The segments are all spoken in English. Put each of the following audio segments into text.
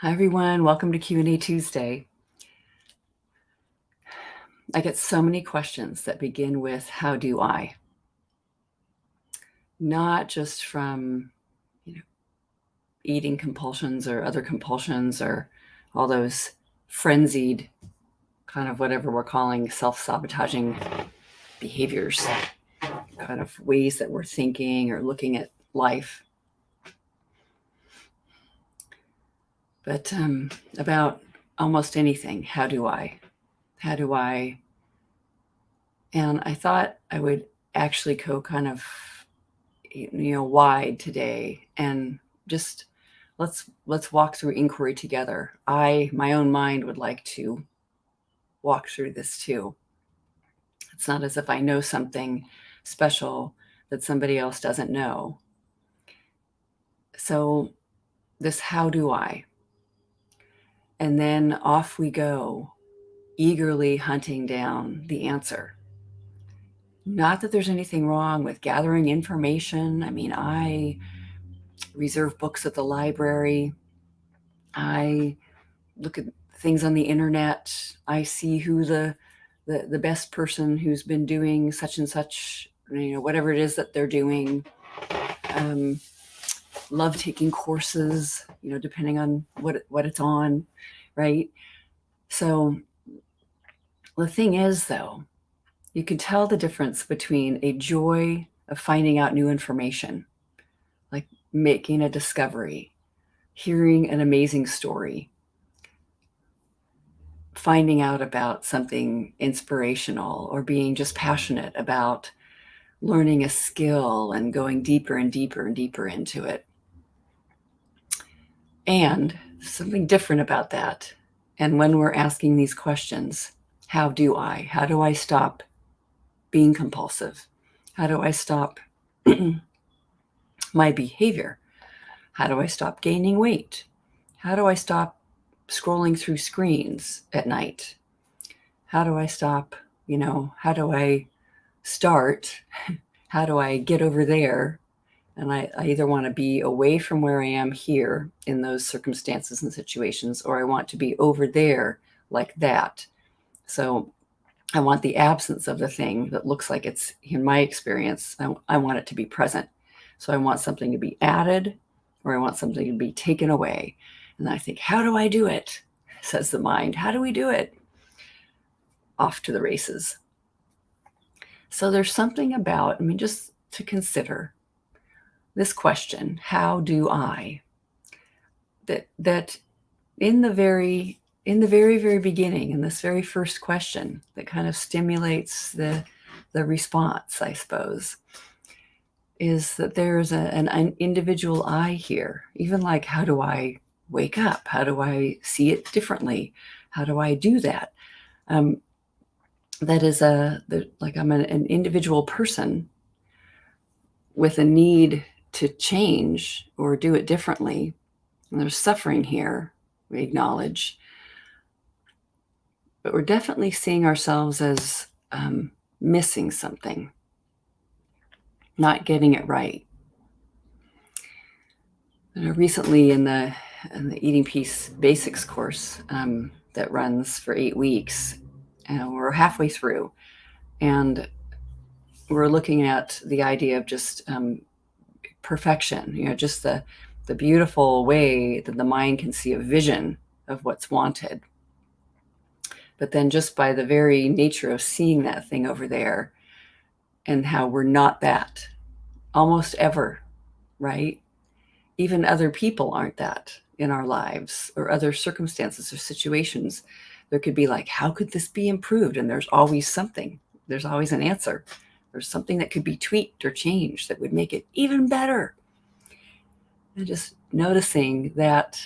Hi, everyone. Welcome to Q&A Tuesday. I get so many questions that begin with, how do I? Not just from, eating compulsions or other compulsions or all those frenzied kind of whatever we're calling self-sabotaging behaviors, kind of ways that we're thinking or looking at life. But about almost anything, how do I? How do I? And I thought I would actually go kind of wide today, and just let's walk through inquiry together. My own mind would like to walk through this too. It's not as if I know something special that somebody else doesn't know. So this, how do I? And then off we go, eagerly hunting down the answer. Not that there's anything wrong with gathering information. I mean, I reserve books at the library. I look at things on the internet. I see who the best person who's been doing such and such, whatever it is that they're doing. Love taking courses, depending on what it's on, right? So the thing is, though, you can tell the difference between a joy of finding out new information, like making a discovery, hearing an amazing story, finding out about something inspirational, or being just passionate about learning a skill and going deeper and deeper and deeper into it. And something different about that. And when we're asking these questions, how do I stop being compulsive? How do I stop my behavior? How do I stop gaining weight? How do I stop scrolling through screens at night? How do I stop, how do I start? How do I get over there? And I either want to be away from where I am here in those circumstances and situations, or I want to be over there like that. So I want the absence of the thing that looks like it's, in my experience, I want it to be present. So I want something to be added, or I want something to be taken away. And I think, how do I do it? Says the mind. How do we do it? Off to the races. So there's something about, just to consider this question, how do I? That in the very, very beginning, in this very first question, that kind of stimulates the response, I suppose, is that there's an individual I here. Even like, how do I wake up? How do I see it differently? How do I do that? That is like I'm an individual person with a need to change or do it differently. And there's suffering here, we acknowledge. But we're definitely seeing ourselves as missing something, not getting it right. Recently in the Eating Peace Basics course that runs for 8 weeks, we're halfway through, and we're looking at the idea of just perfection, just the beautiful way that the mind can see a vision of what's wanted. But then just by the very nature of seeing that thing over there, and how we're not that almost ever, right? Even other people aren't that in our lives, or other circumstances or situations. There could be like, how could this be improved? And there's always something. There's always an answer. There's something that could be tweaked or changed that would make it even better. And just noticing that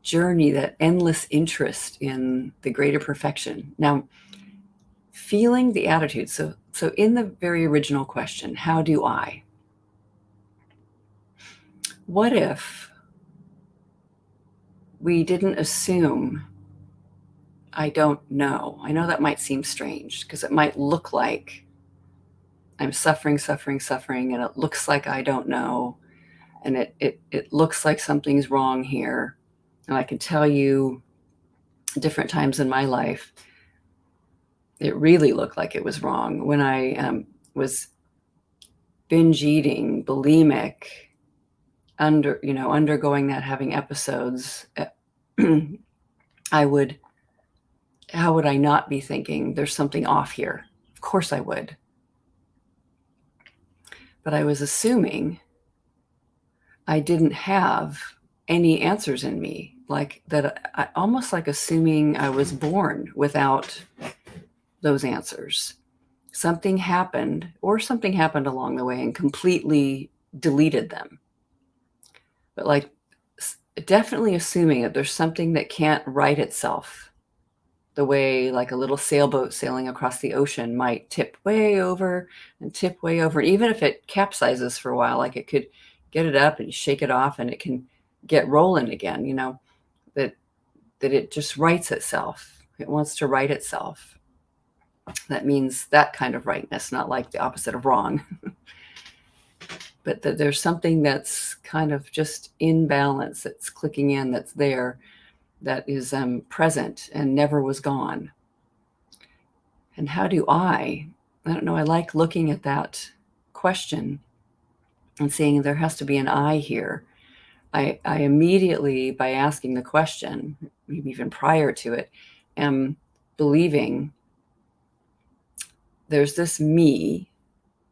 journey, that endless interest in the greater perfection. Now, feeling the attitude. So in the very original question, how do I? What if we didn't assume I don't know? I know that might seem strange, because it might look like I'm suffering, and it looks like I don't know. and it looks like something's wrong here. And I can tell you different times in my life, it really looked like it was wrong. When I was binge eating, bulimic, undergoing that, having episodes, I would, how would I not be thinking there's something off here? Of course I would. But I was assuming I didn't have any answers in me, like that. Almost like assuming I was born without those answers. Something happened, or something happened along the way and completely deleted them. But like definitely assuming that there's something that can't right itself, the way like a little sailboat sailing across the ocean might tip way over and tip way over. Even if it capsizes for a while, like it could get it up and you shake it off and it can get rolling again, that it just rights itself. It wants to right itself. That means that kind of rightness, not like the opposite of wrong. But that there's something that's kind of just in balance, that's clicking in, that's there, that is present and never was gone. And how do I don't know, I like looking at that question and saying there has to be an I here. I immediately, by asking the question, maybe even prior to it, am believing there's this me,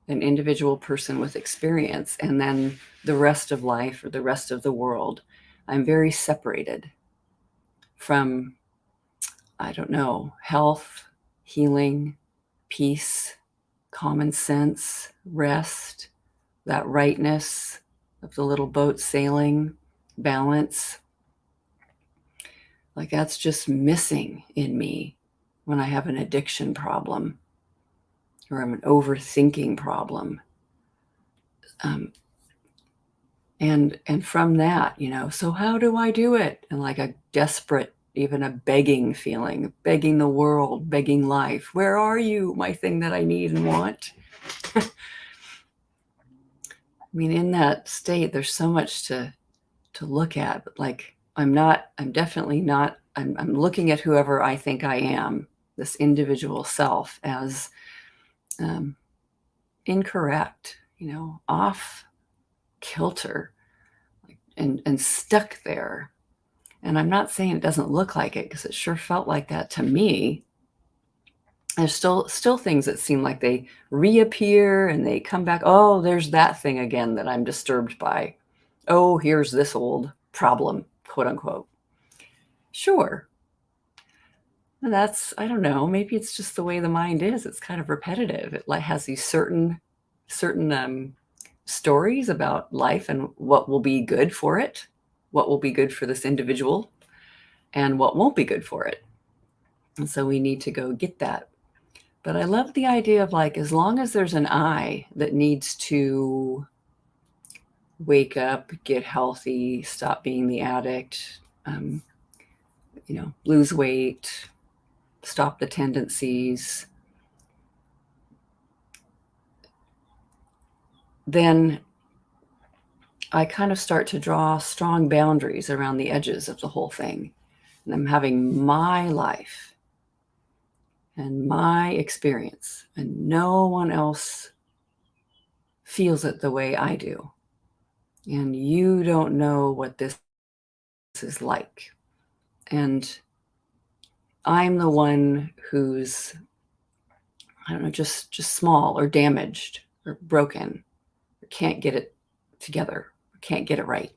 an individual person with experience, and then the rest of life or the rest of the world. I'm very separated from, I don't know, health, healing, peace, common sense, rest, that rightness of the little boat sailing, balance. Like that's just missing in me when I have an addiction problem or I'm an overthinking problem. And from that, so how do I do it? And like a desperate, even a begging feeling, begging the world, begging life. Where are you, my thing that I need and want? I mean, in that state, there's so much to look at, but like, I'm definitely not, I'm looking at whoever I think I am, this individual self, as incorrect, off kilter, and stuck there. And I'm not saying it doesn't look like it, because it sure felt like that to me. There's still things that seem like they reappear and they come back. Oh, there's that thing again that I'm disturbed by. Oh, here's this old problem, quote unquote. Sure. And that's, I don't know, maybe it's just the way the mind is. It's kind of repetitive. It has these certain stories about life and what will be good for it, what will be good for this individual, and what won't be good for it. And so we need to go get that. But I love the idea of like, as long as there's an I that needs to wake up, get healthy, stop being the addict, lose weight, stop the tendencies, then I kind of start to draw strong boundaries around the edges of the whole thing. And I'm having my life and my experience, and no one else feels it the way I do. And you don't know what this is like. And I'm the one who's, I don't know, just small or damaged or broken or can't get it together, or can't get it right.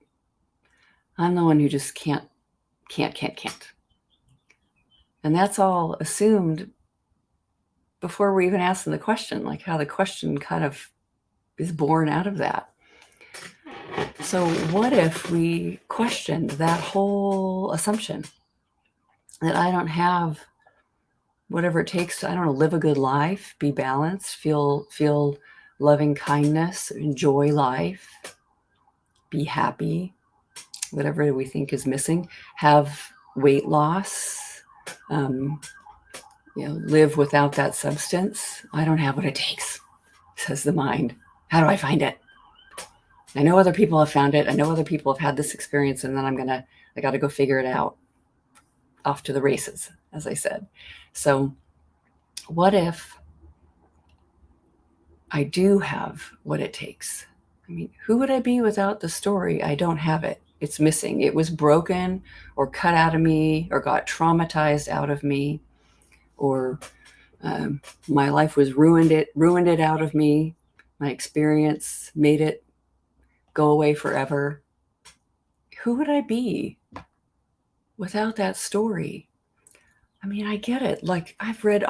I'm the one who just can't. And that's all assumed before we're even asking the question, like how the question kind of is born out of that. So what if we questioned that whole assumption that I don't have whatever it takes to, I don't know, live a good life, be balanced, feel loving kindness, enjoy life, be happy, whatever we think is missing, have weight loss, live without that substance. I don't have what it takes, says the mind. How do I find it? I know other people have found it. I know other people have had this experience, and then I got to go figure it out. Off to the races, as I said. So, what if I do have what it takes? I mean, who would I be without the story? I don't have it. It's missing. It was broken or cut out of me or got traumatized out of me, or my life was ruined it out of me. My experience made it go away forever. Who would I be without that story? I mean, I get it. Like, I've read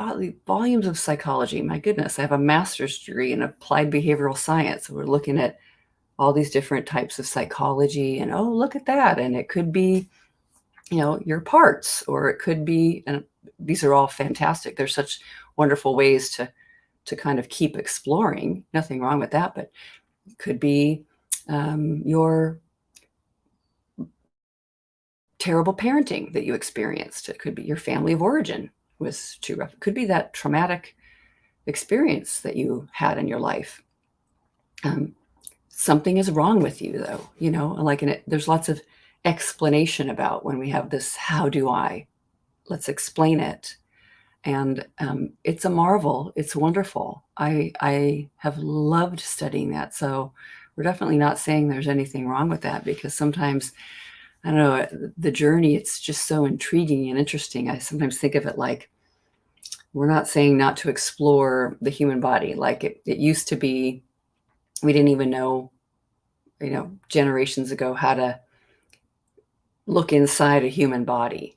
volumes of psychology. My goodness, I have a master's degree in applied behavioral science. We're looking at all these different types of psychology, and oh, look at that. And it could be, your parts, or it could be, and these are all fantastic. They're such wonderful ways to kind of keep exploring. Nothing wrong with that, but it could be your terrible parenting that you experienced. It could be your family of origin was too rough. It could be that traumatic experience that you had in your life. Something is wrong with you, though, like there's lots of explanation about when we have this, how do I? Let's explain it. And it's a marvel. It's wonderful. I have loved studying that. So we're definitely not saying there's anything wrong with that, because sometimes, I don't know, the journey, it's just so intriguing and interesting. I sometimes think of it like, we're not saying not to explore the human body. Like it used to be, we didn't even know, generations ago, how to look inside a human body.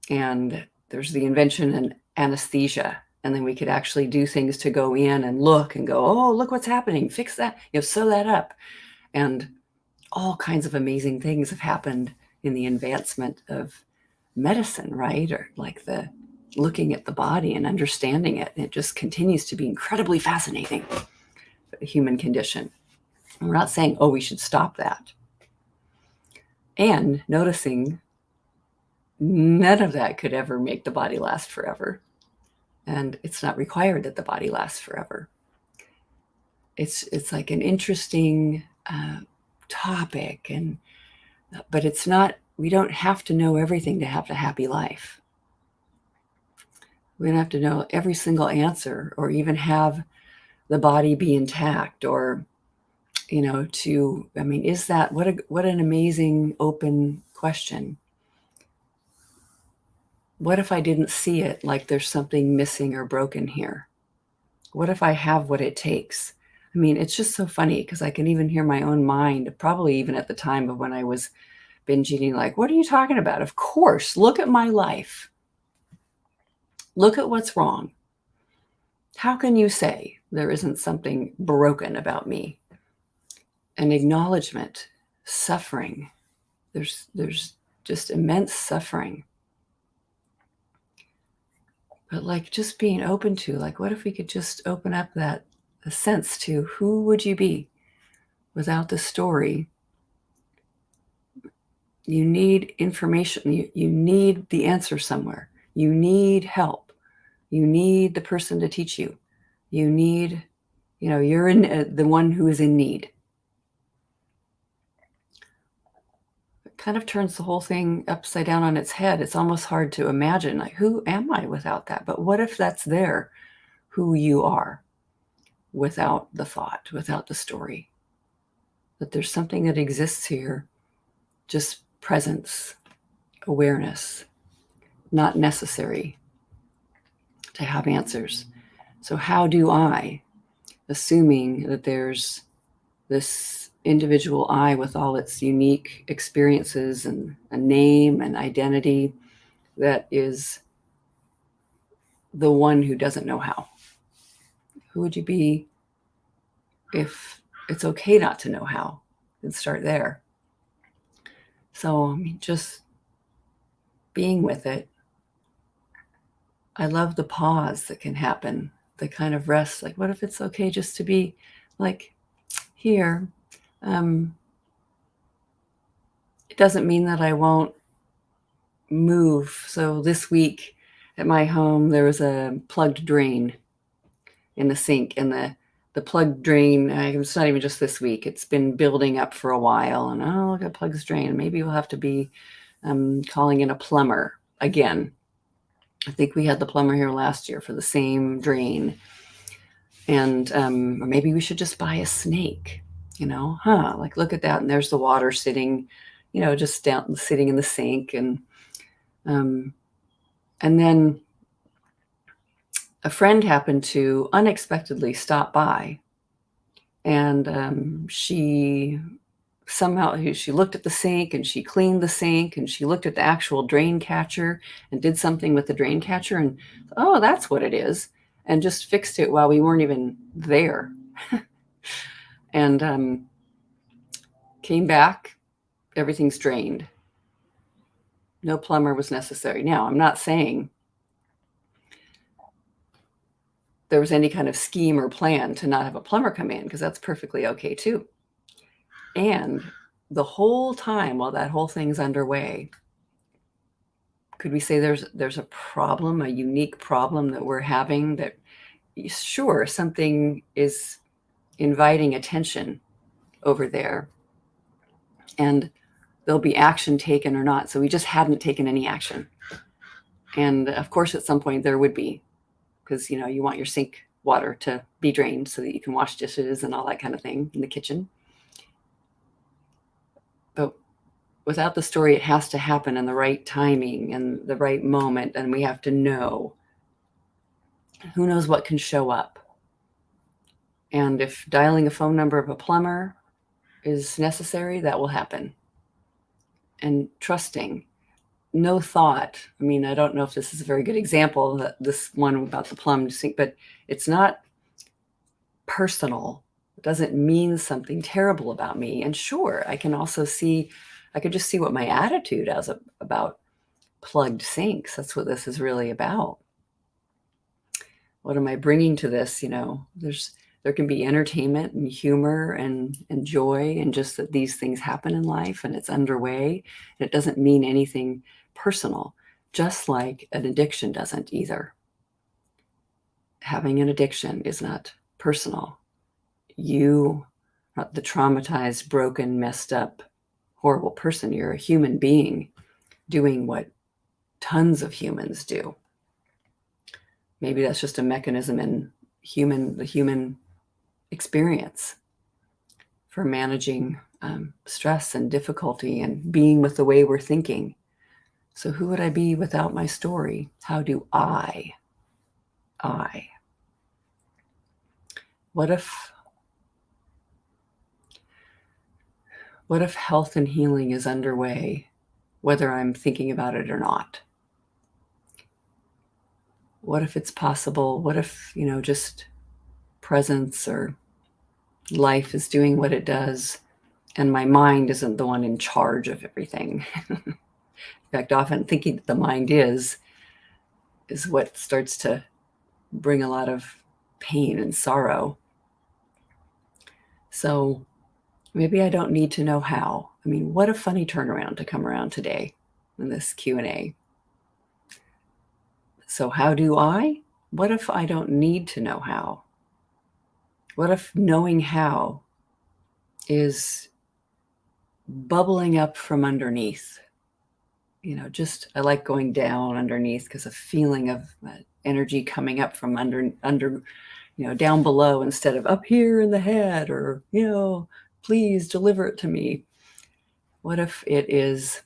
And there's the invention and anesthesia. And then we could actually do things to go in and look and go, oh, look what's happening, fix that, sew that up. And all kinds of amazing things have happened in the advancement of medicine, right? Or like the looking at the body and understanding it. It just continues to be incredibly fascinating, the human condition. And we're not saying, oh, we should stop that. And noticing none of that could ever make the body last forever. And it's not required that the body lasts forever. It's like an interesting topic, but it's not, we don't have to know everything to have a happy life. We don't have to know every single answer, or even have the body be intact, or, is that, what an amazing open question. What if I didn't see it like there's something missing or broken here? What if I have what it takes? I mean, it's just so funny, because I can even hear my own mind, probably even at the time of when I was binge eating, like, what are you talking about? Of course, look at my life. Look at what's wrong. How can you say there isn't something broken about me? An acknowledgement, suffering. There's just immense suffering. But like, just being open to, like, what if we could just open up that sense to, who would you be without the story? You need information. You need the answer somewhere. You need help. You need the person to teach you. You need, you're in the one who is in need. It kind of turns the whole thing upside down on its head. It's almost hard to imagine, like, who am I without that? But what if that's there, who you are, without the thought, without the story? That there's something that exists here, just presence, awareness, not necessary to have answers. So how do I, assuming that there's this individual I with all its unique experiences and a name and identity, that is the one who doesn't know how? Who would you be if it's okay not to know how? And start there. So, just being with it. I love the pause that can happen, the kind of rest. Like, what if it's okay just to be like here? It doesn't mean that I won't move. So this week at my home, there was a plugged drain in the sink, and the the plug drain, it's not even just this week. It's been building up for a while. And, oh, look at plug's drain. Maybe we'll have to be calling in a plumber again. I think we had the plumber here last year for the same drain. And or maybe we should just buy a snake, like look at that. And there's the water sitting, just down, sitting in the sink. And then a friend happened to unexpectedly stop by, and she looked at the sink, and she cleaned the sink, and she looked at the actual drain catcher and did something with the drain catcher, and oh, that's what it is, and just fixed it while we weren't even there. And came back, everything's drained. No plumber was necessary. Now, I'm not saying there was any kind of scheme or plan to not have a plumber come in, because that's perfectly okay too. And the whole time while that whole thing's underway, could we say there's a problem, a unique problem that we're having, that sure, something is inviting attention over there and there'll be action taken or not. So we just hadn't taken any action. And of course, at some point there would be, because, you want your sink water to be drained so that you can wash dishes and all that kind of thing in the kitchen. But without the story, it has to happen in the right timing and the right moment. And we have to know. Who knows what can show up? And if dialing a phone number of a plumber is necessary, that will happen. And trusting. No thought. I don't know if this is a very good example, this one about the plumbed sink, but it's not personal. It doesn't mean something terrible about me. And sure, I could just see what my attitude is about plugged sinks. That's what this is really about. What am I bringing to this? There can be entertainment and humor and joy, and just that these things happen in life and it's underway. And it doesn't mean anything personal, just like an addiction doesn't either. Having an addiction is not personal. You are not the traumatized, broken, messed up, horrible person. You're a human being doing what tons of humans do. Maybe that's just a mechanism in the human experience for managing stress and difficulty and being with the way we're thinking. So who would I be without my story? How do I? What if health and healing is underway, whether I'm thinking about it or not? What if it's possible? What if, just presence or life is doing what it does, and my mind isn't the one in charge of everything? In fact, often thinking that the mind is what starts to bring a lot of pain and sorrow. So maybe I don't need to know how. What a funny turnaround to come around today in this Q&A. So how do I? What if I don't need to know how? What if knowing how is bubbling up from underneath? I like going down underneath, because a feeling of energy coming up from under, down below, instead of up here in the head, or, please deliver it to me. What if it is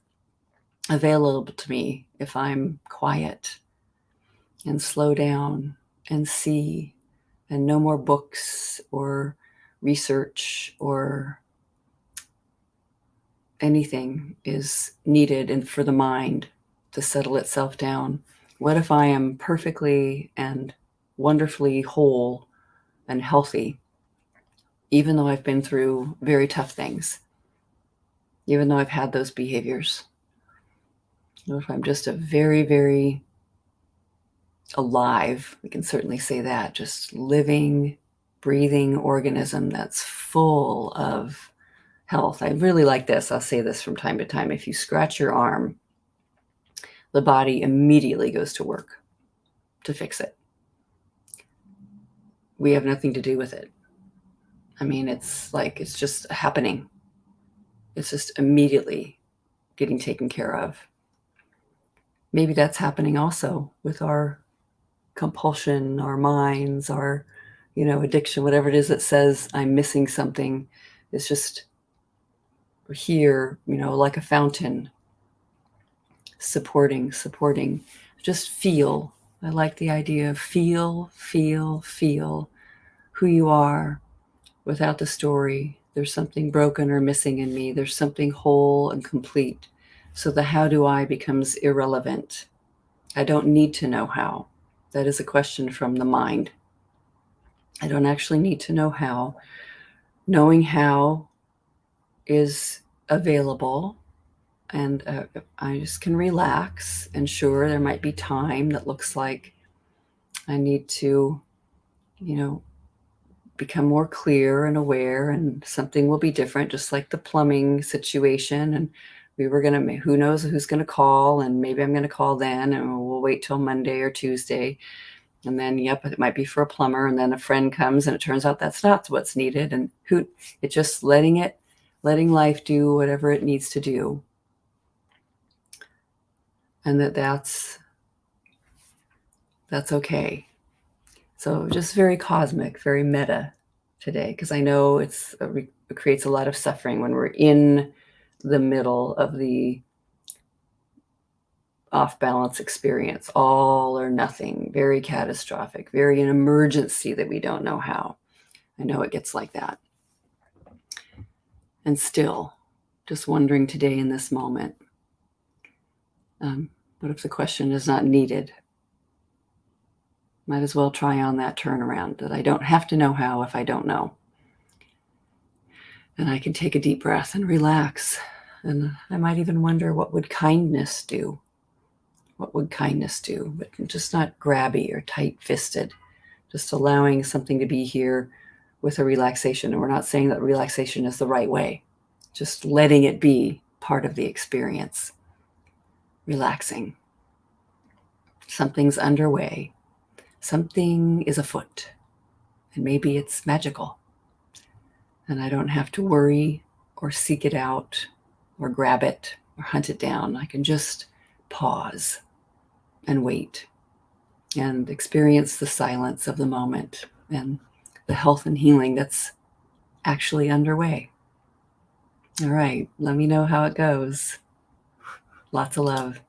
available to me if I'm quiet and slow down and see, and no more books or research or anything is needed and for the mind to settle itself down? What if I am perfectly and wonderfully whole and healthy, even though I've been through very tough things, even though I've had those behaviors? What if I'm just a very, very alive, we can certainly say that, just living, breathing organism that's full of health? I really like this. I'll say this from time to time. If you scratch your arm, the body immediately goes to work to fix it. We have nothing to do with it. I mean, it's just happening. It's just immediately getting taken care of. Maybe that's happening also with our compulsion, our minds, our, addiction, whatever it is that says I'm missing something. It's just here, like a fountain, supporting. Just feel. I like the idea of feel who you are without the story. There's something broken or missing in me. There's something whole and complete. So the how do I becomes irrelevant. I don't need to know how. That is a question from the mind. I don't actually need to know how. Knowing how is available, and I just can relax. And sure, there might be time that looks like I need to, become more clear and aware, and something will be different, just like the plumbing situation. And we were going to, who knows who's going to call, and maybe I'm going to call then, and we'll wait till Monday or Tuesday. And then, yep, it might be for a plumber. And then a friend comes and it turns out that's not what's needed. And it's just letting life do whatever it needs to do. And that's okay. So just very cosmic, very meta today, because I know it creates a lot of suffering when we're in the middle of the off balance experience, all or nothing, very catastrophic, very an emergency that we don't know how. I know it gets like that. And still, just wondering today in this moment, what if the question is not needed? Might as well try on that turnaround, that I don't have to know how if I don't know. And I can take a deep breath and relax. And I might even wonder, what would kindness do? What would kindness do? But just not grabby or tight-fisted, just allowing something to be here with a relaxation. And we're not saying that relaxation is the right way, just letting it be part of the experience. Relaxing. Something's underway. Something is afoot. And maybe it's magical. And I don't have to worry or seek it out or grab it or hunt it down. I can just pause and wait and experience the silence of the moment and the health and healing that's actually underway. All right, let me know how it goes. Lots of love.